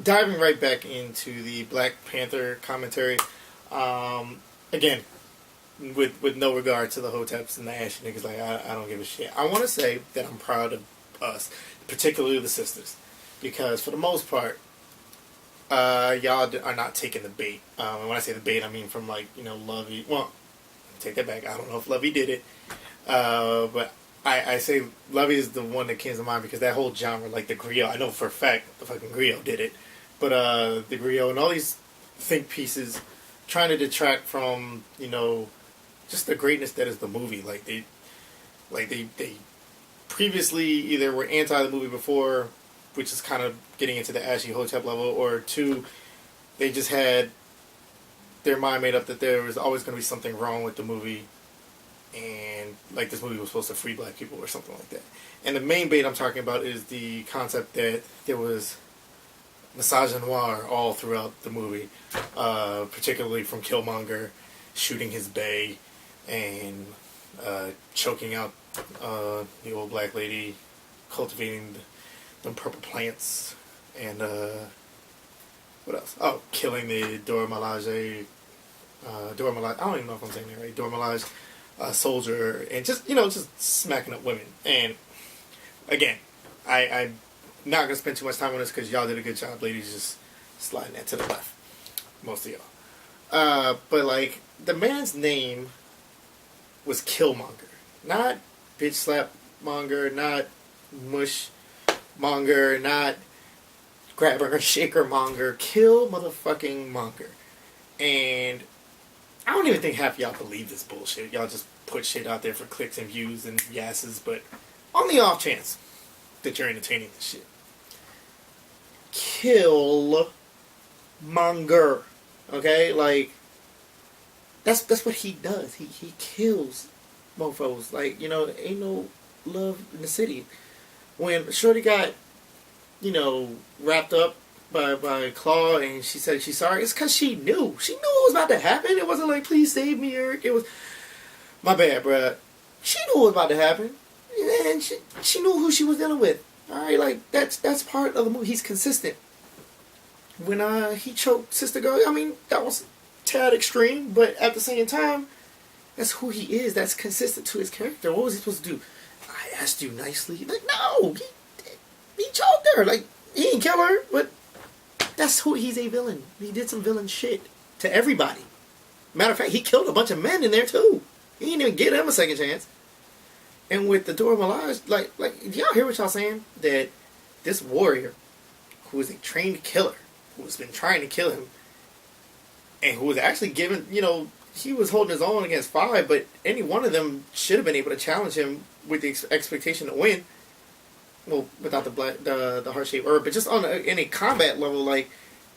diving right back into the Black Panther commentary, again, with no regard to the Hoteps and the Ashy niggas, like, I don't give a shit. I want to say that I'm proud of us, particularly the sisters, because for the most part, y'all are not taking the bait. And when I say the bait, I mean from, like, Lovey. Well, take that back. I don't know if Lovey did it, but I say Lovey is the one that comes to mind because that whole genre, like the griot, I know for a fact the fucking griot did it, but the griot and all these think pieces trying to detract from just the greatness that is the movie. They previously either were anti the movie before, which is kind of getting into the Ashy Hotep level, or two, they just had their mind made up that there was always going to be something wrong with the movie, and like this movie was supposed to free black people or something like that. And the main bait I'm talking about is the concept that there was misogynoir all throughout the movie, particularly from Killmonger shooting his bae and choking out the old black lady, cultivating them purple plants, and what else? Oh, killing the Dora Milaje, I don't even know if I'm saying that right, Dora Milaje soldier, and just smacking up women. And again, I'm not gonna spend too much time on this because y'all did a good job, ladies, just sliding that to the left, most of y'all. But like the man's name was Killmonger, not bitch slap monger, not mush monger, not grabber shaker monger, kill motherfucking monger. And I don't even think half of y'all believe this bullshit. Y'all just put shit out there for clicks and views and yasses, but on the off chance that you're entertaining this shit. Kill monger. Okay? Like, that's what he does. He kills mofos. Like, ain't no love in the city. When Shorty got, wrapped up by Claw and she said she's sorry, it's because she knew. She knew it was about to happen. It wasn't like, please save me, Eric. It was, my bad, bruh. She knew it was about to happen. And she knew who she was dealing with. Alright, like, that's part of the movie. He's consistent. When he choked Sister Girl, I mean, that was tad extreme, but at the same time, that's who he is. That's consistent to his character. What was he supposed to do? I asked you nicely. Like, no, he choked her. Like, he didn't kill her, but that's who he's a villain. He did some villain shit to everybody. Matter of fact, he killed a bunch of men in there too. He didn't even give them a second chance. And with the Dora Milaje, like, do y'all hear what y'all saying? That this warrior, who is a trained killer, who has been trying to kill him, and who was actually given, he was holding his own against 5, but any one of them should have been able to challenge him with the expectation to win. Well, without the heart-shaped herb, but just on any combat level, like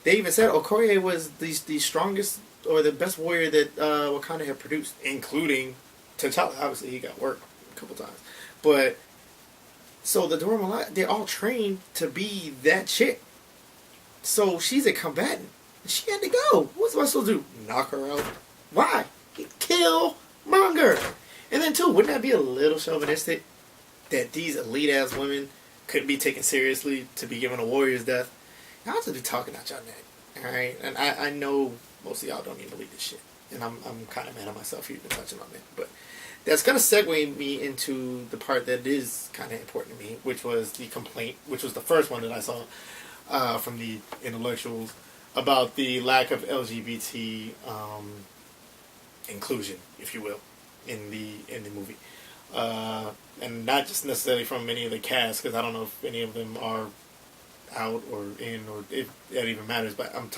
they even said, Okoye was the strongest or the best warrior that Wakanda had produced, including T'Challa. Obviously, he got worked a couple times, but so the Dora Milaje, they're all trained to be that chick. So she's a combatant. She had to go. What's I supposed to do? Knock her out? Why? Kill Monger. And then too, wouldn't that be a little chauvinistic that these elite ass women couldn't be taken seriously to be given a warrior's death? Y'all just be talking out y'all neck, all right? And I know most of y'all don't even believe this shit, and I'm kind of mad at myself for even touching on it. But that's gonna segue me into the part that is kind of important to me, which was the complaint, which was the first one that I saw from the intellectuals about the lack of LGBT inclusion, if you will, in the movie. And not just necessarily from any of the cast, because I don't know if any of them are out or in, or if that even matters. But I'm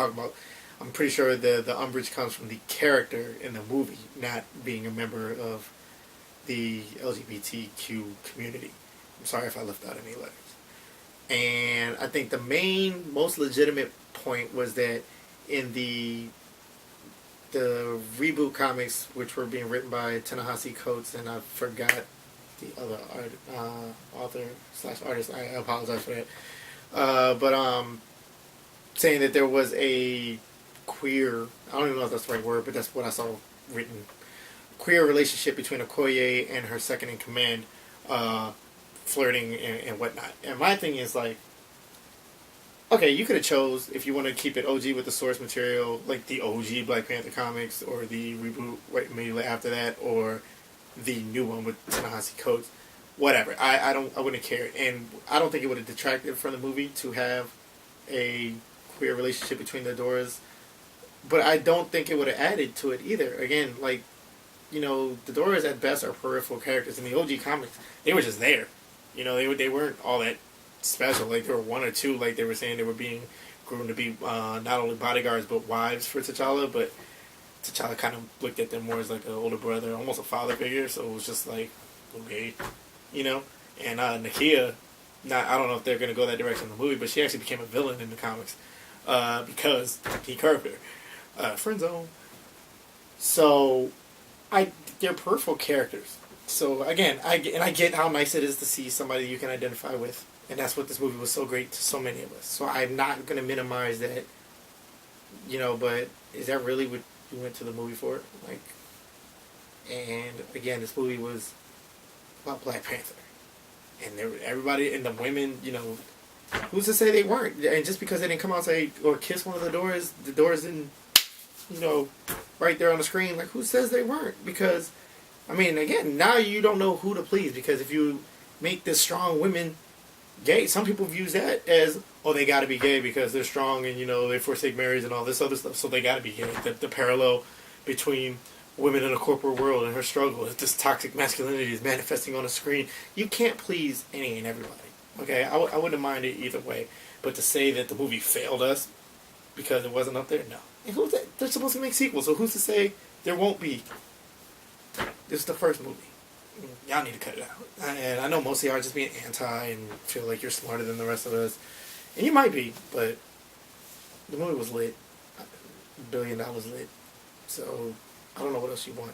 pretty sure the umbrage comes from the character in the movie not being a member of the LGBTQ community. I'm sorry if I left out any letters. And I think the most legitimate point was that in the reboot comics, which were being written by Ta-Nehisi Coates, and I forgot the other author/artist. I apologize for that. But saying that there was a queer, I don't even know if that's the right word, but that's what I saw written, queer relationship between Okoye and her second in command, flirting and whatnot. And my thing is like, Okay, you could have chose if you want to keep it OG with the source material, like the OG Black Panther comics, or the reboot right immediately after that, or the new one with Ta-Nehisi Coates. Whatever. I wouldn't care, and I don't think it would have detracted from the movie to have a queer relationship between the Doras. But I don't think it would have added to it either. Again, like, the Doras at best are peripheral characters. In the OG comics, they were just there. They weren't all that special. Like, there were one or two, like they were saying, they were being groomed to be not only bodyguards but wives for T'Challa. But T'Challa kind of looked at them more as like an older brother, almost a father figure. So it was just like, okay, you know. And Nakia, I don't know if they're gonna go that direction in the movie, but she actually became a villain in the comics because he curved her. Friend zone. So they're peripheral characters. So again, I get how nice it is to see somebody you can identify with, and that's what this movie was so great to so many of us. So I'm not gonna minimize that, but is that really what you went to the movie for? Like, and again, this movie was about Black Panther, and everybody and the women, who's to say they weren't? And just because they didn't come out and say or kiss one of the Doras didn't, right there on the screen. Like, who says they weren't? Because, I mean, again, now you don't know who to please, because if you make the strong women gay, some people view that as, oh, they got to be gay because they're strong and, they forsake marriage and all this other stuff, so they got to be gay. The parallel between women in a corporate world and her struggle is this toxic masculinity is manifesting on a screen. You can't please any and everybody. Okay, I wouldn't mind it either way. But to say that the movie failed us because it wasn't up there, no. And who's that? They're supposed to make sequels, so who's to say there won't be? This is the first movie. Y'all need to cut it out. And I know most of y'all are just being anti and feel like you're smarter than the rest of us. And you might be, but the movie was lit. $1 billion lit. So I don't know what else you want.